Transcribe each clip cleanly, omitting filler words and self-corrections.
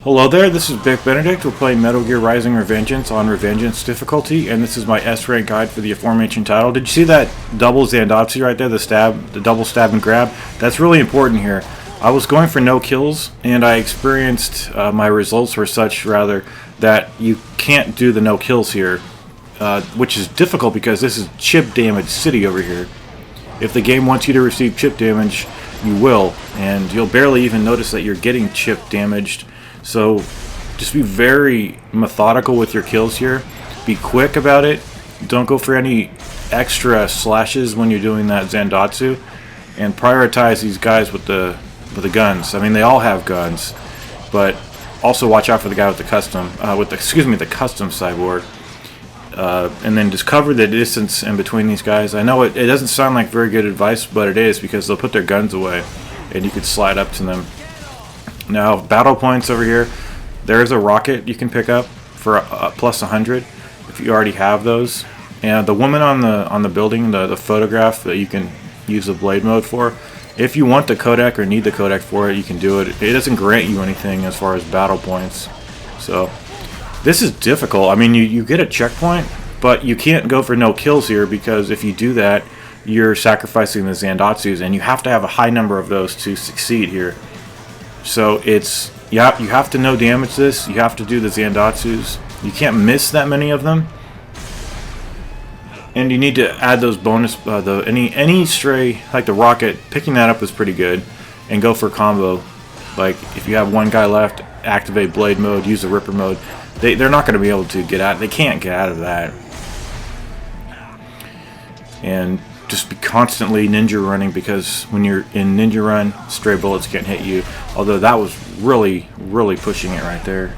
Hello there, this is Big Benedict. We're playing Metal Gear Rising Revengeance on Revengeance difficulty, and this is my S-rank guide for the aforementioned title. Did you see that double Zandotsu right there, the double stab and grab? That's really important here. I was going for no kills, and I experienced, my results were such, rather, that you can't do the no kills here, which is difficult because this is chip damage city over here. If the game wants you to receive chip damage, you will, and you'll barely even notice that you're getting chip damaged. So just be very methodical with your kills here. Be quick about it. Don't go for any extra slashes when you're doing that Zandotsu, and prioritize these guys with the guns. I mean, they all have guns, but also watch out for the guy with the custom the custom cyborg. And then just cover the distance in between these guys. I know it doesn't sound like very good advice, but it is, because they'll put their guns away and you could slide up to them. Now, battle points over here, there's a rocket you can pick up for plus 100 if you already have those. And the woman on the building, the photograph that you can use the blade mode for, if you want the codec or need the codec for it, you can do it. It doesn't grant you anything as far as battle points. So this is difficult. I mean, you get a checkpoint, but you can't go for no kills here, because if you do that, you're sacrificing the Zandotsus, and you have to have a high number of those to succeed here. So it's, you have to no damage this, you have to do the Zandotsus. You can't miss that many of them. And you need to add those bonus, any stray, like the rocket, picking that up is pretty good. And go for combo. Like, if you have one guy left, activate blade mode, use the ripper mode. They're not going to be able to get out, they can't get out of that. And just be constantly ninja running, because when you're in ninja run, stray bullets can't hit you. Although that was really pushing it right there.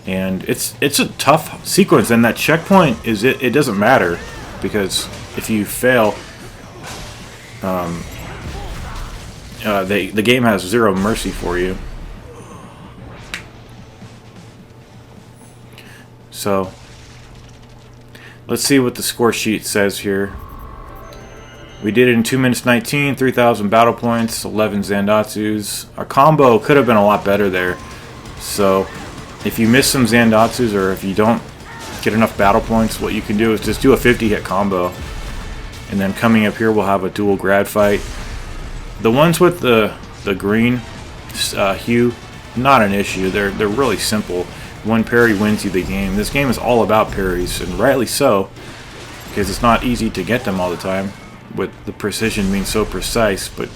And it's a tough sequence, and that checkpoint is it doesn't matter, because if you fail, the game has zero mercy for you. So let's see what the score sheet says here. We did it in 2 minutes 19, 3,000 battle points, 11 Zandotsus. Our combo could have been a lot better there. So if you miss some Zandotsus, or if you don't get enough battle points, what you can do is just do a 50-hit combo. And then coming up here, we'll have a dual grad fight. The ones with the green hue, not an issue. They're really simple. One parry wins you the game. This game is all about parries, and rightly so, because it's not easy to get them all the time, with the precision being so precise. But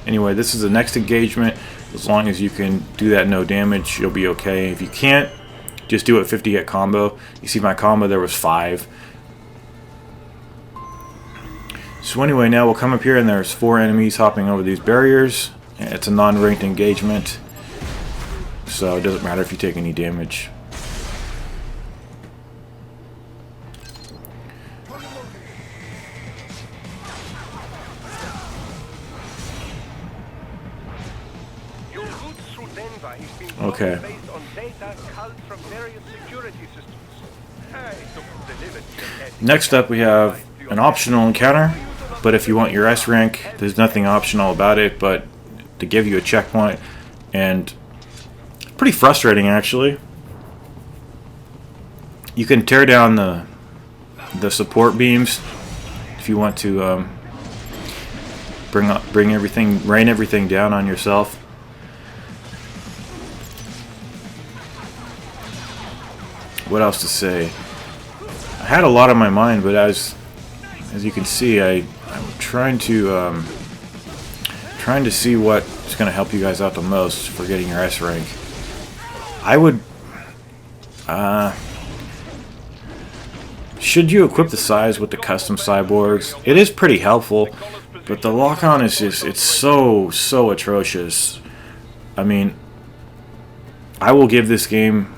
anyway, this is the next engagement. As long as you can do that no damage, you'll be okay. If you can't, just do a 50-hit combo. You see my combo, there was 5. So anyway, now we'll come up here, and there's 4 enemies hopping over these barriers. It's a non-ranked engagement, so it doesn't matter if you take any damage. Okay. Next up, we have an optional encounter, but if you want your S rank, there's nothing optional about it but to give you a checkpoint, and pretty frustrating actually. You can tear down the support beams if you want to rain everything down on yourself. What else to say? I had a lot on my mind, but as you can see, I'm trying to see what's going to help you guys out the most for getting your S rank. I would, should you equip the size with the custom cyborgs? It is pretty helpful, but the lock-on is just, it's so atrocious. I mean, I will give this game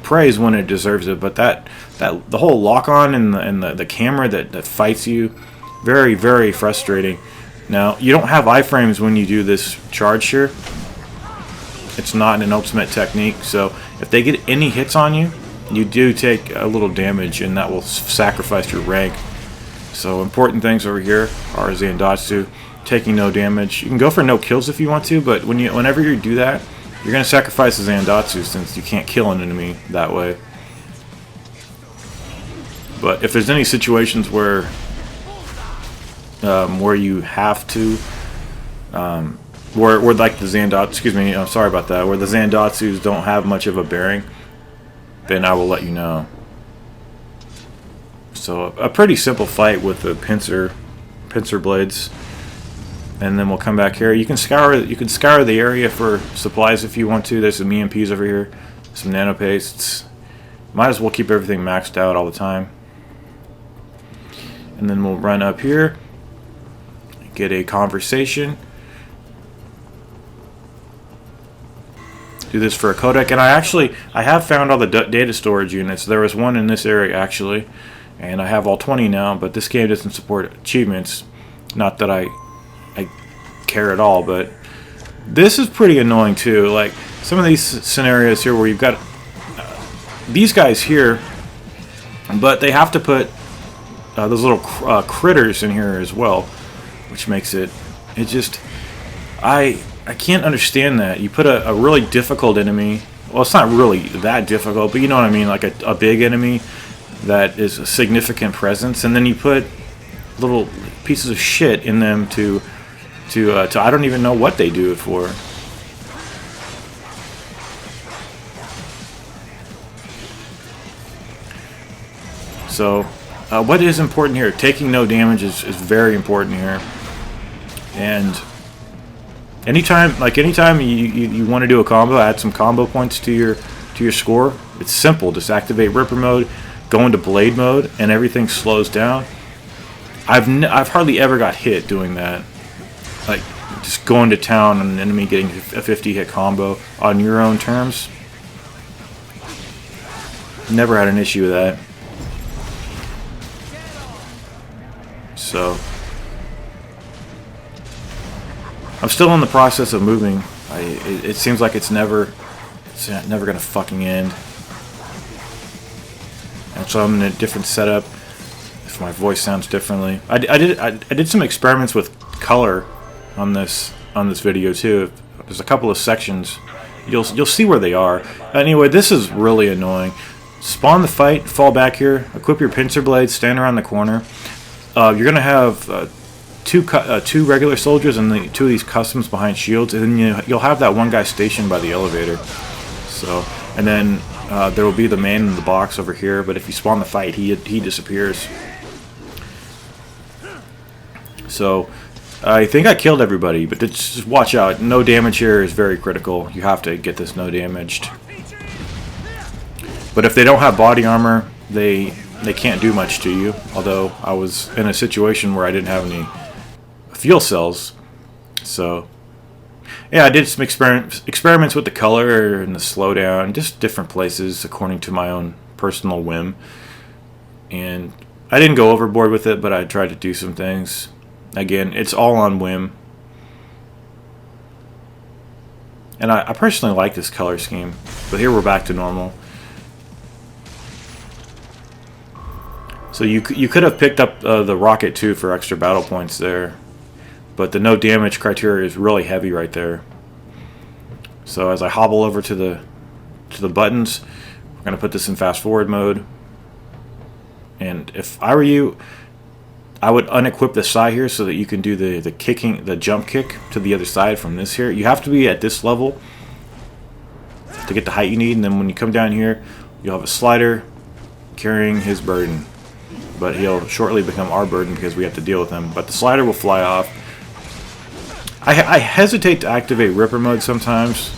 praise when it deserves it, but the whole lock-on and the camera that fights you, very frustrating. Now, you don't have iframes when you do this charge here. It's not an ultimate technique, so if they get any hits on you, you do take a little damage, and that will sacrifice your rank. So important things over here are Zandotsu. taking no damage. You can go for no kills if you want to, but whenever you do that, you're going to sacrifice the Zandatsu since you can't kill an enemy that way. But if there's any situations where you have to, where like the Zandatsu, excuse me, I'm sorry about that, where the Zandatsus don't have much of a bearing, then I will let you know. So a pretty simple fight with the pincer blades, and then we'll come back here. You can scour the area for supplies if you want to. There's some EMPs over here, some nano pastes. Might as well keep everything maxed out all the time. And then we'll run up here, get a conversation, do this for a codec. And I have found all the data storage units. There was one in this area actually, and I have all 20 now, but this game doesn't support achievements. Not that I care at all, but this is pretty annoying too. Like some of these scenarios here where you've got these guys here, but they have to put those little critters in here as well, which makes it just I can't understand that. You put a really difficult enemy, well, it's not really that difficult, but you know what I mean, like a big enemy that is a significant presence, and then you put little pieces of shit in them to I don't even know what they do it for. So what is important here? Taking no damage is very important here. And anytime you want to do a combo, add some combo points to your score. It's simple. Just activate Ripper mode, go into Blade mode, and everything slows down. I've hardly ever got hit doing that. Like just going to town on an enemy getting a 50-hit combo on your own terms. Never had an issue with that. So I'm still in the process of moving. It seems like it's never gonna fucking end. And so I'm in a different setup. If my voice sounds differently, I did some experiments with color on this video too. There's a couple of sections. You'll see where they are. Anyway, this is really annoying. Spawn the fight, fall back here, equip your pincer blades, stand around the corner. You're gonna have two regular soldiers and two of these customs behind shields, and then you'll have that one guy stationed by the elevator. So, and then there will be the man in the box over here. But if you spawn the fight, he disappears. So I think I killed everybody, but just watch out. No damage here is very critical. You have to get this no damaged. But if they don't have body armor, they can't do much to you. Although I was in a situation where I didn't have any fuel cells. So yeah, I did some experiments with the color and the slowdown, just different places according to my own personal whim. And I didn't go overboard with it, but I tried to do some things. Again, it's all on whim. And I personally like this color scheme. But here we're back to normal. So you could have picked up the rocket too for extra battle points there. But the no damage criteria is really heavy right there. So as I hobble over to the buttons, we're going to put this in fast forward mode. And if I were you, I would unequip the side here so that you can do the jump kick to the other side from this here. You have to be at this level to get the height you need, and then when you come down here, you'll have a slider carrying his burden. But he'll shortly become our burden because we have to deal with him. But the slider will fly off. I hesitate to activate Ripper mode sometimes.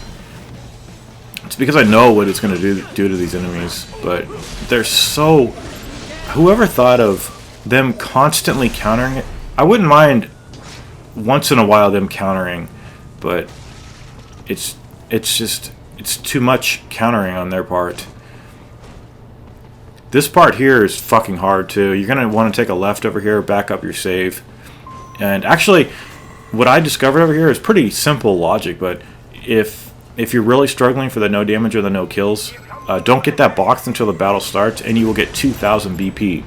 It's because I know what it's going to do to these enemies. But they're so... Whoever thought of them constantly countering it? I wouldn't mind once in a while them countering, but it's too much countering on their part. This part here is fucking hard too. You're gonna want to take a left over here, back up your save. And actually, what I discovered over here is pretty simple logic, but if you're really struggling for the no damage or the no kills, don't get that box until the battle starts, and you will get 2,000 BP,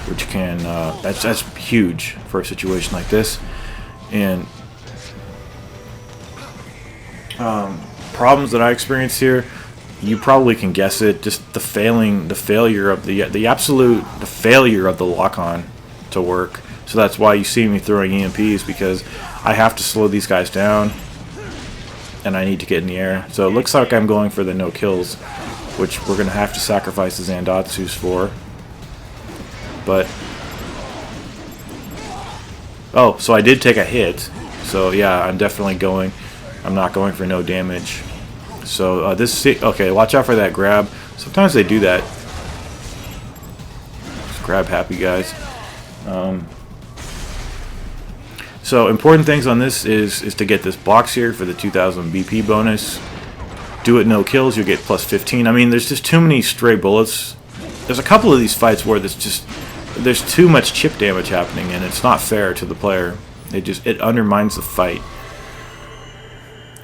which can that's huge for a situation like this. And problems that I experience here, you probably can guess it. Just the failure of the failure of the lock-on to work. So that's why you see me throwing EMPs, because I have to slow these guys down, and I need to get in the air. So it looks like I'm going for the no kills, which we're gonna have to sacrifice the Zandatsus for. But oh, so I did take a hit. So yeah, I'm definitely going. I'm not going for no damage. So okay, watch out for that grab. Sometimes they do that. Just grab happy guys. So important things on this is to get this box here for the 2000 BP bonus. Do it no kills, you'll get plus 15. I mean, there's just too many stray bullets. There's a couple of these fights where there's too much chip damage happening, and it's not fair to the player. It undermines the fight.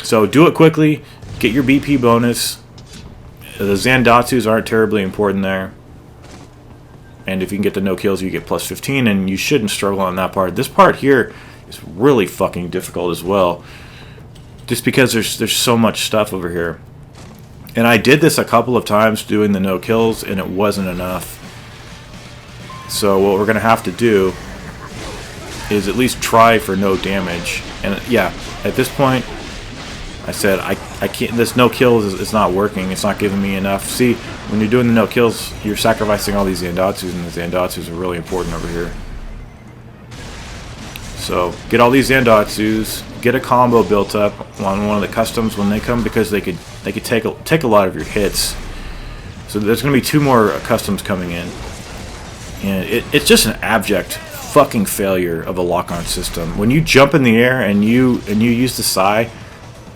So do it quickly, get your BP bonus. The Zandatsus aren't terribly important there. And if you can get the no kills, you get plus 15, and you shouldn't struggle on that part. This part here is really fucking difficult as well, just because there's so much stuff over here. And I did this a couple of times doing the no kills, and it wasn't enough. So what we're gonna have to do is at least try for no damage. And yeah, at this point, I said I can't. This no kills is not working. It's not giving me enough. See, when you're doing the no kills, you're sacrificing all these Zandatsus, and the Zandatsus are really important over here. So get all these Zandatsus, get a combo built up on one of the customs when they come, because they could take a lot of your hits. So there's going to be 2 more customs coming in, and it's just an abject fucking failure of a lock-on system. When you jump in the air and you use the Psy,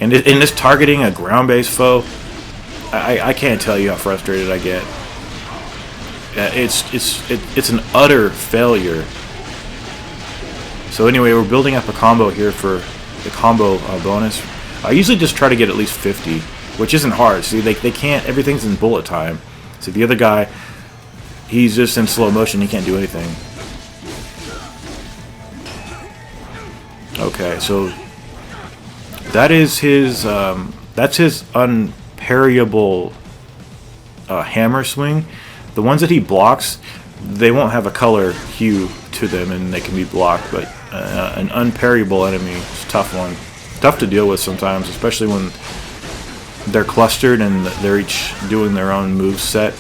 and it's targeting a ground-based foe, I can't tell you how frustrated I get. It's an utter failure. So anyway, we're building up a combo here for the combo bonus. I usually just try to get at least 50, which isn't hard. See, they can't. Everything's in bullet time. So the other guy, he's just in slow motion. He can't do anything. Okay, so that is his. That's his unparryable hammer swing. The ones that he blocks, they won't have a color hue to them, and they can be blocked. But an unparryable enemy is a tough one. Tough to deal with sometimes, especially when they're clustered and they're each doing their own move set.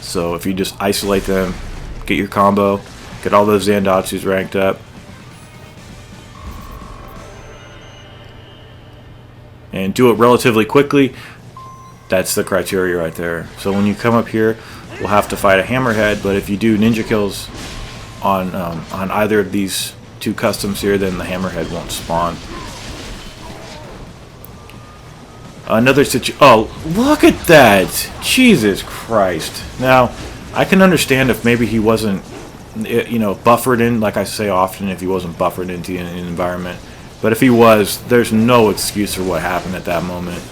So if you just isolate them, get your combo, get all those Zandatsus ranked up, and do it relatively quickly, that's the criteria right there. So when you come up here, we'll have to fight a hammerhead, but if you do ninja kills on either of these 2 customs here, then the hammerhead won't spawn. Another situation. Oh, look at that! Jesus Christ! Now, I can understand if maybe he wasn't, buffered in, like I say often, if he wasn't buffered into an environment. But if he was, there's no excuse for what happened at that moment.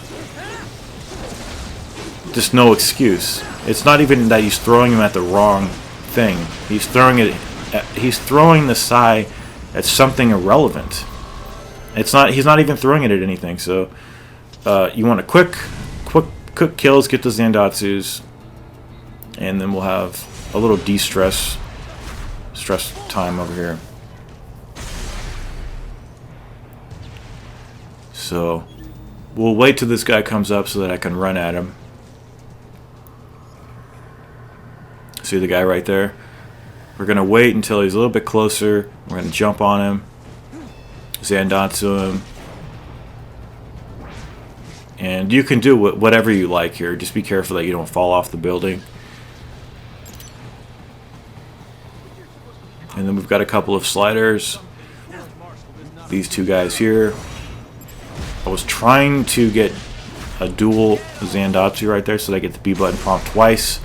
Just no excuse. It's not even that he's throwing him at the wrong thing. He's throwing the Psy at something irrelevant. It's not. He's not even throwing it at anything. So you want to quick kills, get the Zandatsus, and then we'll have a little stress time over here. So we'll wait till this guy comes up so that I can run at him. See the guy right there? We're going to wait until he's a little bit closer. We're going to jump on him, Zandatsu him. And you can do whatever you like here. Just be careful that you don't fall off the building. And then we've got a couple of sliders. These 2 guys here. I was trying to get a dual Zandatsu right there so that I get the B button prompt twice.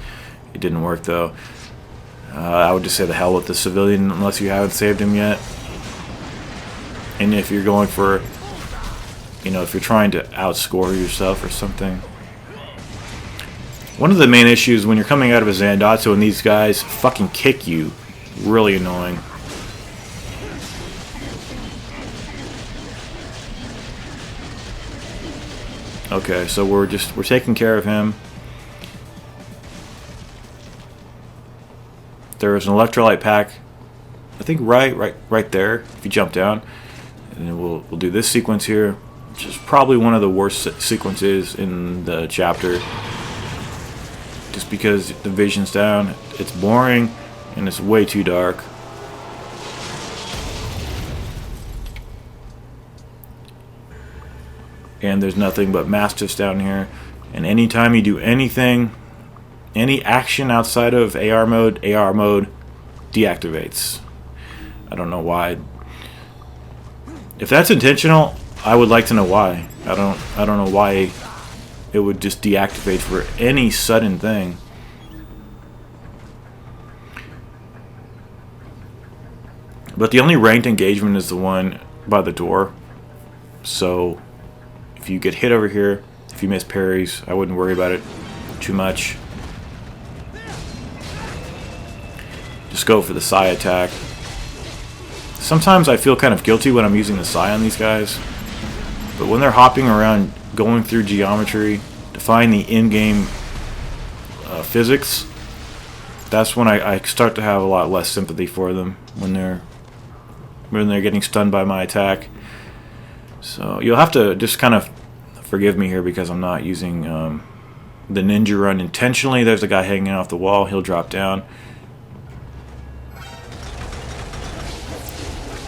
It didn't work though. I would just say the hell with the civilian unless you haven't saved him yet. And if you're going for, if you're trying to outscore yourself or something. One of the main issues when you're coming out of a Zandatsu and these guys fucking kick you, really annoying. Okay, so we're taking care of him. There is an electrolyte pack, I think right there. If you jump down, and then we'll do this sequence here, which is probably one of the worst sequences in the chapter. Just because the vision's down, it's boring, and it's way too dark. And there's nothing but mastiffs down here. And anytime you do anything, any action outside of AR mode deactivates. I don't know why. If that's intentional, I would like to know why. I don't know why it would just deactivate for any sudden thing. But the only ranked engagement is the one by the door. So if you get hit over here, if you miss parries, I wouldn't worry about it too much. Just go for the Psi attack. Sometimes I feel kind of guilty when I'm using the Psi on these guys. But when they're hopping around, going through geometry to find the in-game physics, that's when I start to have a lot less sympathy for them when they're getting stunned by my attack. So you'll have to just kind of forgive me here because I'm not using the ninja run intentionally. There's a guy hanging off the wall. He'll drop down.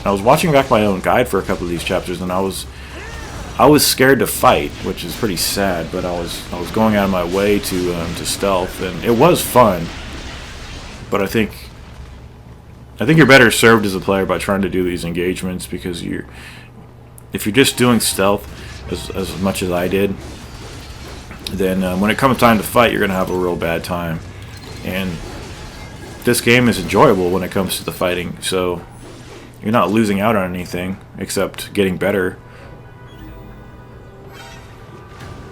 I was watching back my own guide for a couple of these chapters, and I was scared to fight, which is pretty sad. But I was going out of my way to stealth, and it was fun. But I think you're better served as a player by trying to do these engagements, because if you're just doing stealth as much as I did, then when it comes time to fight, you're going to have a real bad time. And this game is enjoyable when it comes to the fighting, so you're not losing out on anything except getting better.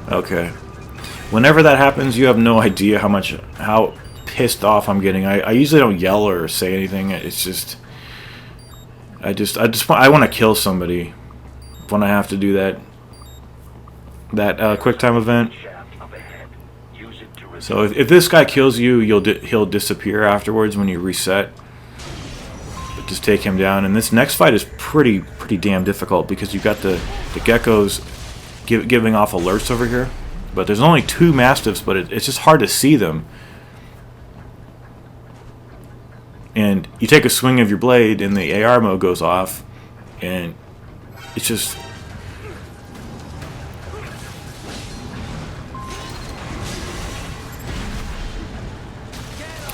Okay. Whenever that happens, you have no idea how pissed off I'm getting. I usually don't yell or say anything. It's just I want to kill somebody when I have to do that quick time event. So if this guy kills you, he'll disappear afterwards when you reset. But just take him down. And this next fight is pretty damn difficult because you've got the geckos giving off alerts over here. But there's only 2 mastiffs, but it's just hard to see them. And you take a swing of your blade, and the AR mode goes off, and it's just...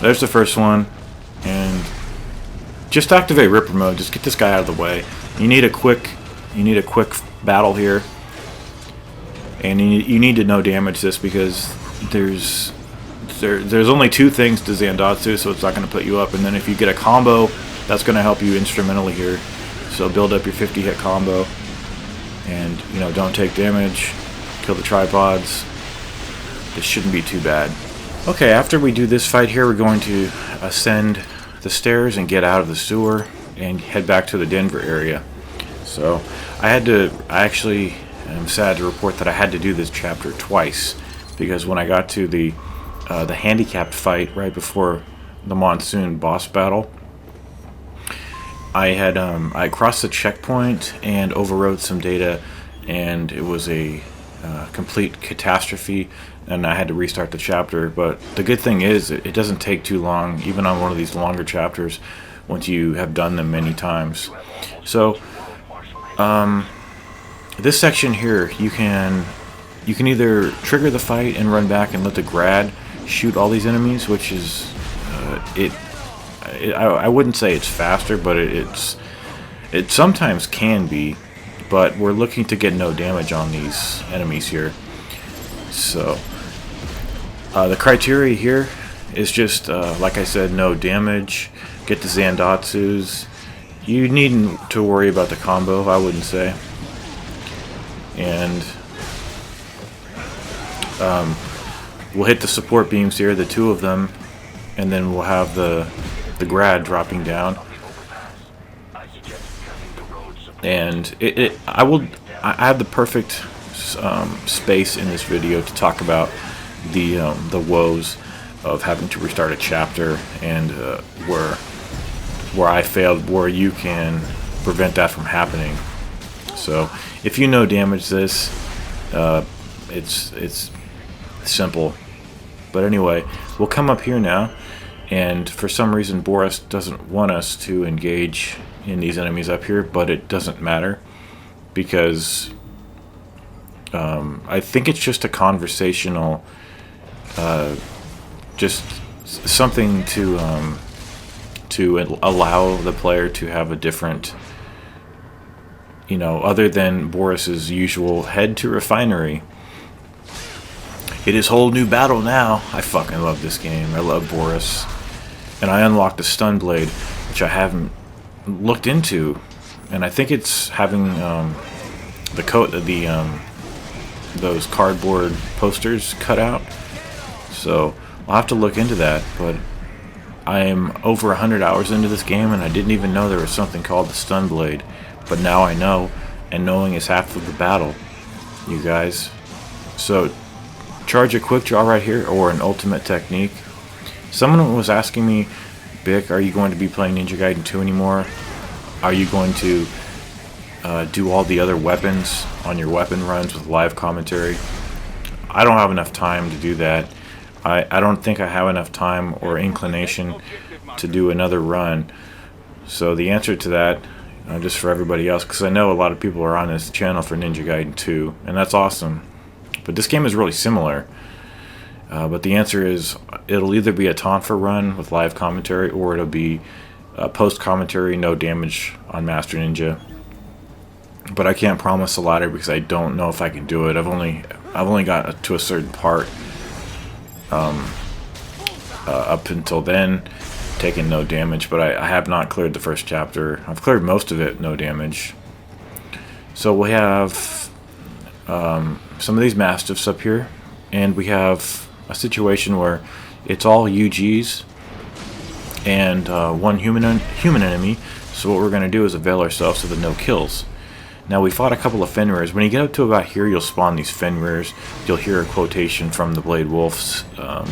There's the first one, and just activate Ripper mode. Just get this guy out of the way. You need a quick battle here, and you need to no damage this because there's only 2 things to Zandatsu, so it's not going to put you up. And then if you get a combo, that's going to help you instrumentally here. So build up your 50 hit combo, and don't take damage. Kill the tripods. This shouldn't be too bad. Okay, after we do this fight here, we're going to ascend the stairs and get out of the sewer and head back to the Denver area. So I actually am sad to report that I had to do this chapter twice, because when I got to the handicapped fight right before the monsoon boss battle, I crossed the checkpoint and overrode some data, and it was a complete catastrophe, and I had to restart the chapter. But the good thing is it doesn't take too long, even on one of these longer chapters, once you have done them many times. So this section here, you can either trigger the fight and run back and let the grad shoot all these enemies, which is I wouldn't say it's faster, but it sometimes can be. But we're looking to get no damage on these enemies here. So the criteria here is just like I said, no damage. Get the Zandatsus. You needn't to worry about the combo, I wouldn't say. And we'll hit the support beams here, the 2 of them, and then we'll have the grad dropping down. And I have the perfect space in this video to talk about the woes of having to restart a chapter, and where I failed, where you can prevent that from happening. So if you no damage this, it's simple. But anyway, we'll come up here now, and for some reason Boris doesn't want us to engage in these enemies up here, but it doesn't matter, because I think it's just a conversational, just something to allow the player to have a different, other than Boris's usual head to refinery. It is whole new battle now. I fucking love this game. I love Boris. And I unlocked the stun blade, which I haven't looked into. And I think it's having those cardboard posters cut out. So I'll have to look into that. But I am over 100 hours into this game, and I didn't even know there was something called the stun blade. But now I know, and knowing is half of the battle, you guys. So charge a quick draw right here, or an ultimate technique. Someone was asking me, Bick, are you going to be playing Ninja Gaiden 2 anymore? Are you going to do all the other weapons on your weapon runs with live commentary? I don't have enough time to do that. I don't think I have enough time or inclination to do another run. So the answer to that, just for everybody else, because I know a lot of people are on this channel for Ninja Gaiden 2, and that's awesome. But this game is really similar. But the answer is, it'll either be a Tonfa run with live commentary, or it'll be post-commentary, no damage on Master Ninja. But I can't promise the latter because I don't know if I can do it. I've only got to a certain part up until then, taking no damage. But I have not cleared the first chapter. I've cleared most of it, no damage. So we have some of these Mastiffs up here, and we have a situation where it's all UGs and one human enemy. So what we're going to do is avail ourselves of the no kills. Now we fought a couple of Fenrir's. When you get up to about here, you'll spawn these Fenrir's. You'll hear a quotation from the Blade Wolves, not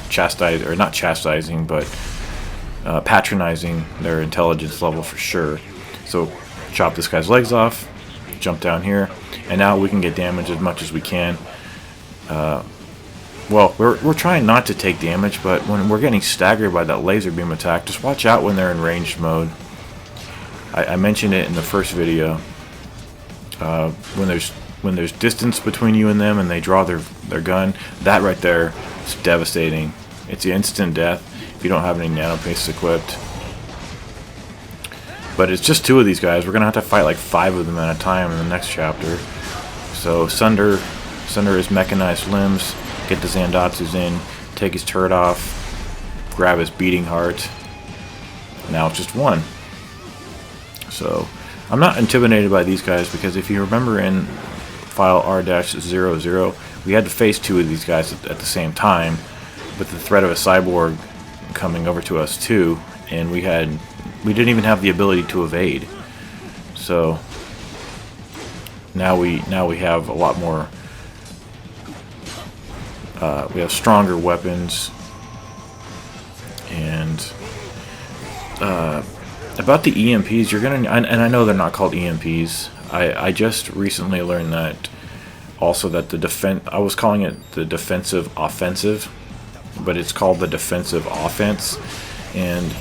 chastising, but patronizing their intelligence level for sure. So chop this guy's legs off, jump down here, and now we can get damage as much as we can. Well, we're trying not to take damage, but when we're getting staggered by that laser beam attack, just watch out when they're in ranged mode. I mentioned it in the first video. When there's distance between you and them, and they draw their gun, that right there is devastating. It's instant death if you don't have any nano pastes equipped. But it's just 2 of these guys. We're gonna have to fight like 5 of them at a time in the next chapter. So Sunder his mechanized limbs, get the Zandatsus in, take his turret off, grab his beating heart. Now it's just 1. So I'm not intimidated by these guys, because if you remember in file R-00, we had to face 2 of these guys at the same time, with the threat of a cyborg coming over to us too, and we didn't even have the ability to evade. So now we have a lot more. We have stronger weapons, and about the EMPs, you're gonna, and I know they're not called EMPs. I just recently learned that also, that I was calling it the defensive offensive, but it's called the defensive offense, and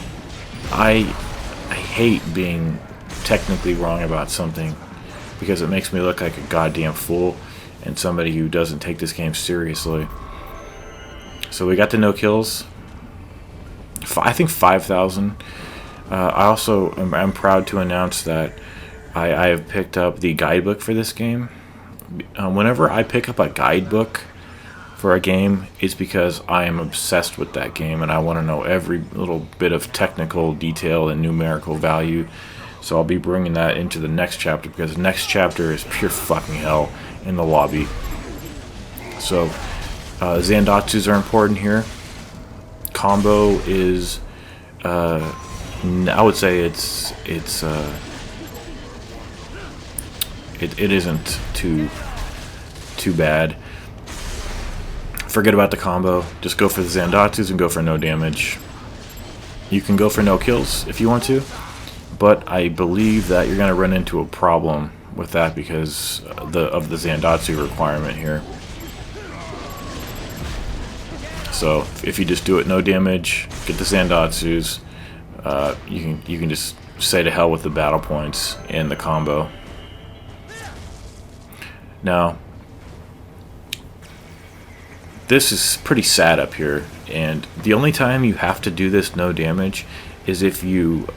I hate being technically wrong about something, because it makes me look like a goddamn fool and somebody who doesn't take this game seriously. So we got the no kills. I think 5,000. I also am proud to announce that I have picked up the guidebook for this game. Whenever I pick up a guidebook for a game, it's because I am obsessed with that game and I want to know every little bit of technical detail and numerical value. So I'll be bringing that into the next chapter, because the next chapter is pure fucking hell in the lobby. So Zandatsus are important here. Combo is, I would say it isn't too too bad. Forget about the combo. Just go for the Zandatsus and go for no damage. You can go for no kills if you want to, but I believe that you're going to run into a problem with that because of the Zandatsu requirement here. So if you just do it no damage, get the Zandatsus, you can just say to hell with the battle points and the combo. Now, this is pretty sad up here, and the only time you have to do this no damage is if you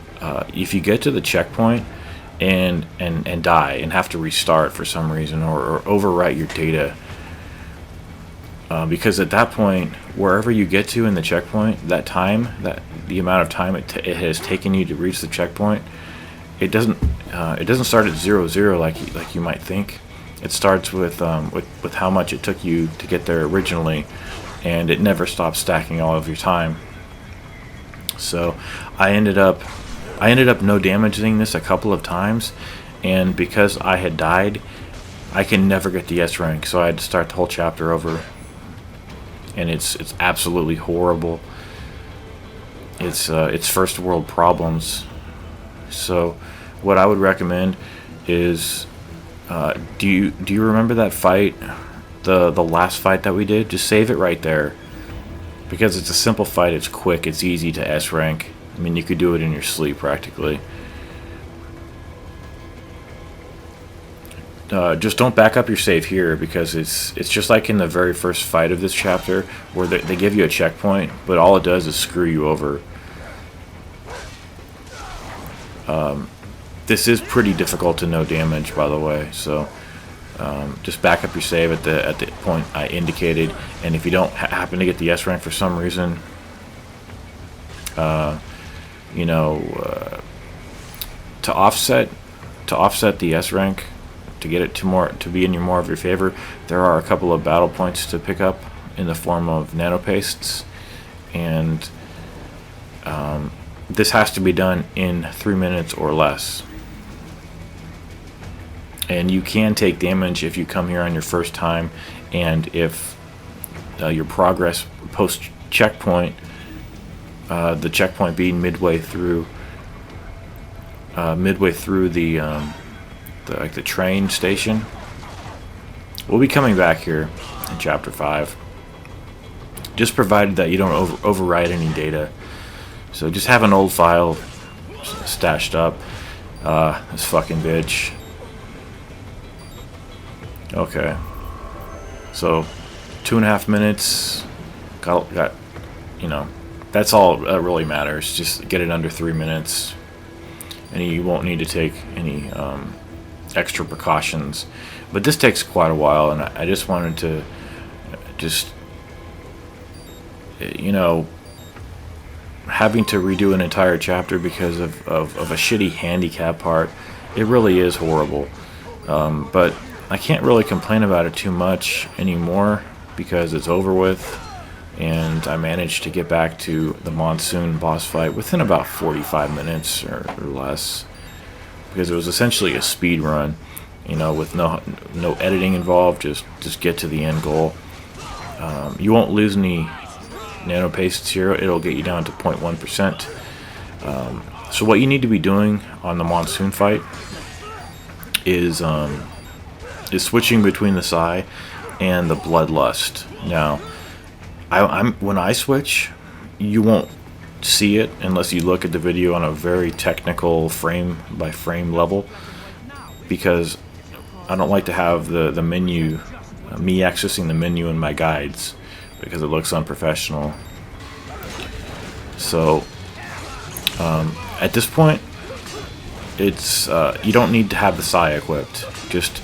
get to the checkpoint and die and have to restart for some reason, or overwrite your data. Because at that point, wherever you get to in the checkpoint, the amount of time it has taken you to reach the checkpoint, it doesn't start at 0-0 like you might think. It starts with how much it took you to get there originally, and it never stops stacking all of your time. So I ended up no damaging this a couple of times, and because I had died, I can never get the S rank, so I had to start the whole chapter over. And it's absolutely horrible. It's first world problems. So what I would recommend is, do you remember that fight, the last fight that we did? Just save it right there, because it's a simple fight. It's quick. It's easy to S rank. I mean, you could do it in your sleep practically. Just don't back up your save here, because it's just like in the very first fight of this chapter, where they give you a checkpoint, but all it does is screw you over. This is pretty difficult to no damage, by the way, so just back up your save at the point I indicated, and if you don't happen to get the S rank for some reason, you know, to offset the S rank, to get it to be in more of your favor, there are a couple of battle points to pick up in the form of nanopastes, and this has to be done in 3 minutes or less. And you can take damage if you come here on your first time, and if your progress post checkpoint, the checkpoint being midway through the train station. We'll be coming back here in chapter 5, just provided that you don't overwrite any data. So just have an old file stashed up. This fucking bitch. Okay, so 2.5 minutes. Got you know, that's all that really matters. Just get it under 3 minutes, and you won't need to take any extra precautions. But this takes quite a while, and I just wanted to you know, having to redo an entire chapter because of a shitty handicap part, it really is horrible. But I can't really complain about it too much anymore, because it's over with, and I managed to get back to the monsoon boss fight within about 45 minutes or less, because it was essentially a speed run, you know, with no editing involved. Just get to the end goal. You won't lose any nanopastes here. It'll get you down to 0.1%. So what you need to be doing on the monsoon fight is switching between the Psy and the Bloodlust. Now, when I switch, you won't see it unless you look at the video on a very technical frame by frame level, because I don't like to have the menu, me accessing the menu in my guides, because it looks unprofessional. So at this point, it's you don't need to have the Psy equipped. Just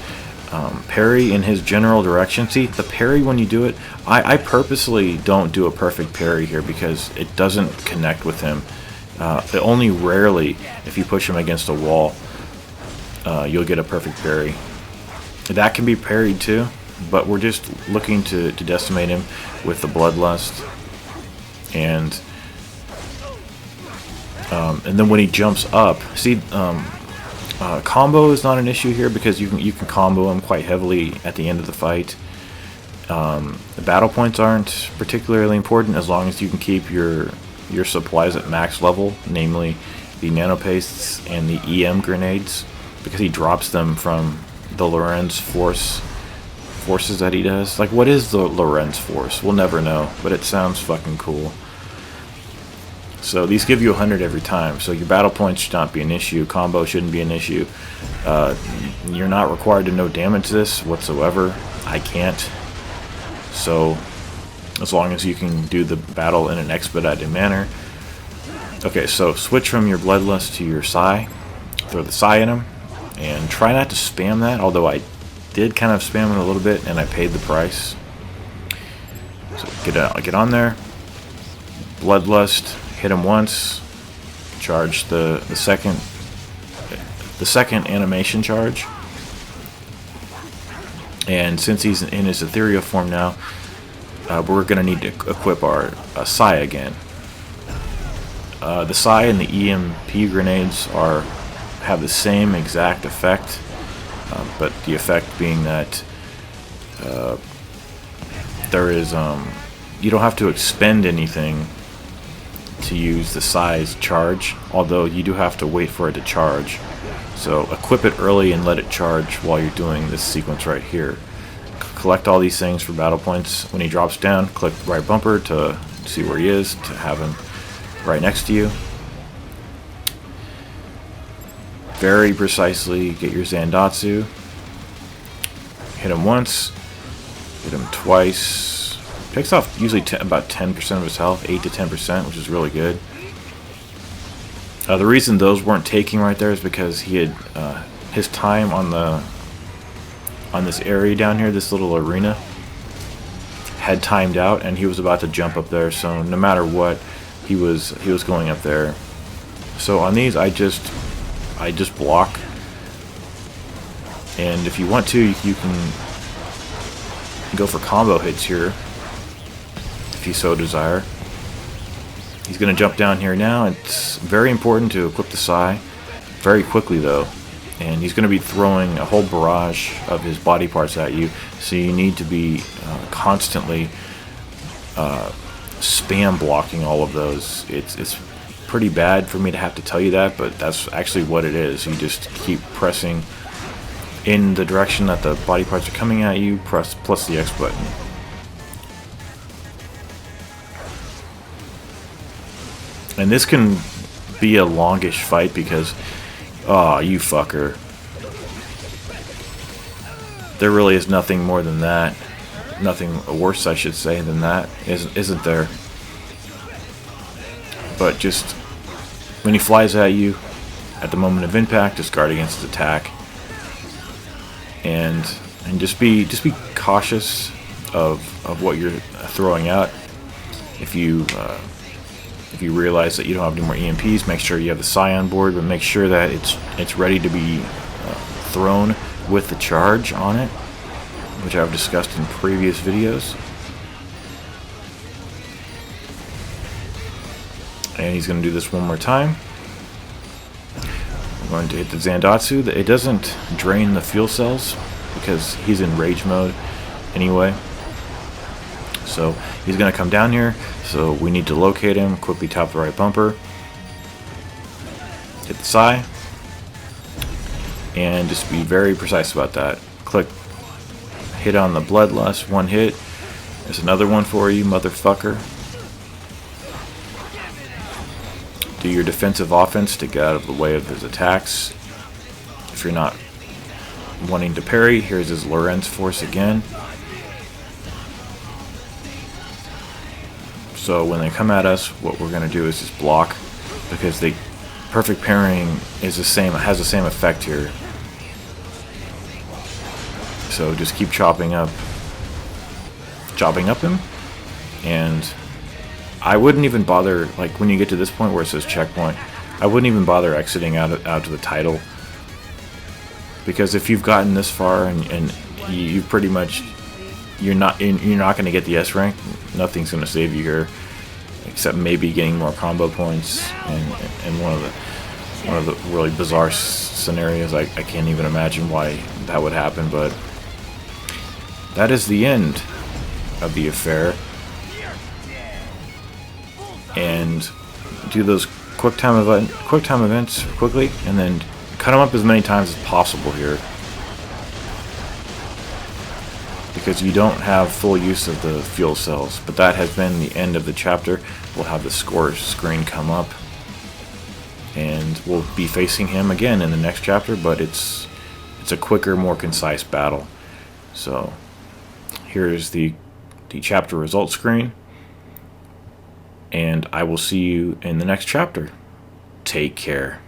parry in his general direction. See, the parry, when you do it, I purposely don't do a perfect parry here because it doesn't connect with him. Only rarely, if you push him against a wall, you'll get a perfect parry. That can be parried too, but we're just looking to decimate him with the Bloodlust. And then when he jumps up, see, Combo is not an issue here because you can combo him quite heavily at the end of the fight. The battle points aren't particularly important as long as you can keep your supplies at max level, namely the nanopastes and the EM grenades, because he drops them from the Lorenz forces that he does. Like, what is the Lorenz force? We'll never know, but it sounds fucking cool. So these give you 100 every time, so your battle points should not be an issue. Combo shouldn't be an issue. You're not required to know damage this whatsoever. I can't. So as long as you can do the battle in an expedited manner. Okay, so switch from your Bloodlust to your Psi. Throw the Psi in him, and try not to spam that, although I did kind of spam it a little bit, and I paid the price. So get on there. Bloodlust, hit him once. Charge the second animation charge. And since he's in his ethereal form now, we're going to need to equip our Psi again. The Psi and the EMP grenades have the same exact effect, but the effect being that there is you don't have to expend anything to use the Psi's charge, although you do have to wait for it to charge. So equip it early and let it charge while you're doing this sequence right here. Collect all these things for battle points. When he drops down, click the right bumper to see where he is, to have him right next to you. Very precisely get your Zandatsu. Hit him once, hit him twice. Picks off usually about 10% of his health, 8 to 10%, which is really good. The reason those weren't taking right there is because he had his time on this area down here, this little arena, had timed out, and he was about to jump up there. So no matter what, he was going up there. So on these, I just block, and if you want to, you can go for combo hits here if you so desire. He's going to jump down here now. It's very important to equip the Psi very quickly though, and he's going to be throwing a whole barrage of his body parts at you, so you need to be constantly spam blocking all of those. It's pretty bad for me to have to tell you that, but that's actually what it is. You just keep pressing in the direction that the body parts are coming at you, plus the X button. And this can be a longish fight because, oh, you fucker. There really is nothing more than that. Nothing worse, I should say, than that, isn't there? But just when he flies at you, at the moment of impact, just guard against his attack, and just be cautious of what you're throwing out. If you realize that you don't have any more EMPs, make sure you have the Psi on board, but make sure that it's ready to be thrown with the charge on it, which I've discussed in previous videos. And he's going to do this one more time. I'm going to hit the Zandatsu. It doesn't drain the fuel cells because he's in rage mode anyway. So he's going to come down here, so we need to locate him. Quickly tap the right bumper. Hit the Psi. And just be very precise about that. Click, hit on the Bloodlust, one hit. There's another one for you, motherfucker. Do your defensive offense to get out of the way of his attacks. If you're not wanting to parry, here's his Lorenz force again. So when they come at us, what we're going to do is just block, because the perfect parrying is the same, has the same effect here. So just keep chopping up him, and I wouldn't even bother, like when you get to this point where it says checkpoint, I wouldn't even bother exiting out to the title, because if you've gotten this far and you pretty much, you're not going to get the S rank. Nothing's going to save you here, except maybe getting more combo points and one of one of the really bizarre scenarios. I can't even imagine why that would happen, but that is the end of the affair. And do those quick time events quickly, and then cut them up as many times as possible here, because you don't have full use of the fuel cells. But that has been the end of the chapter. We'll have the score screen come up, and we'll be facing him again in the next chapter, but it's a quicker, more concise battle. So here's the chapter results screen, and I will see you in the next chapter. Take care.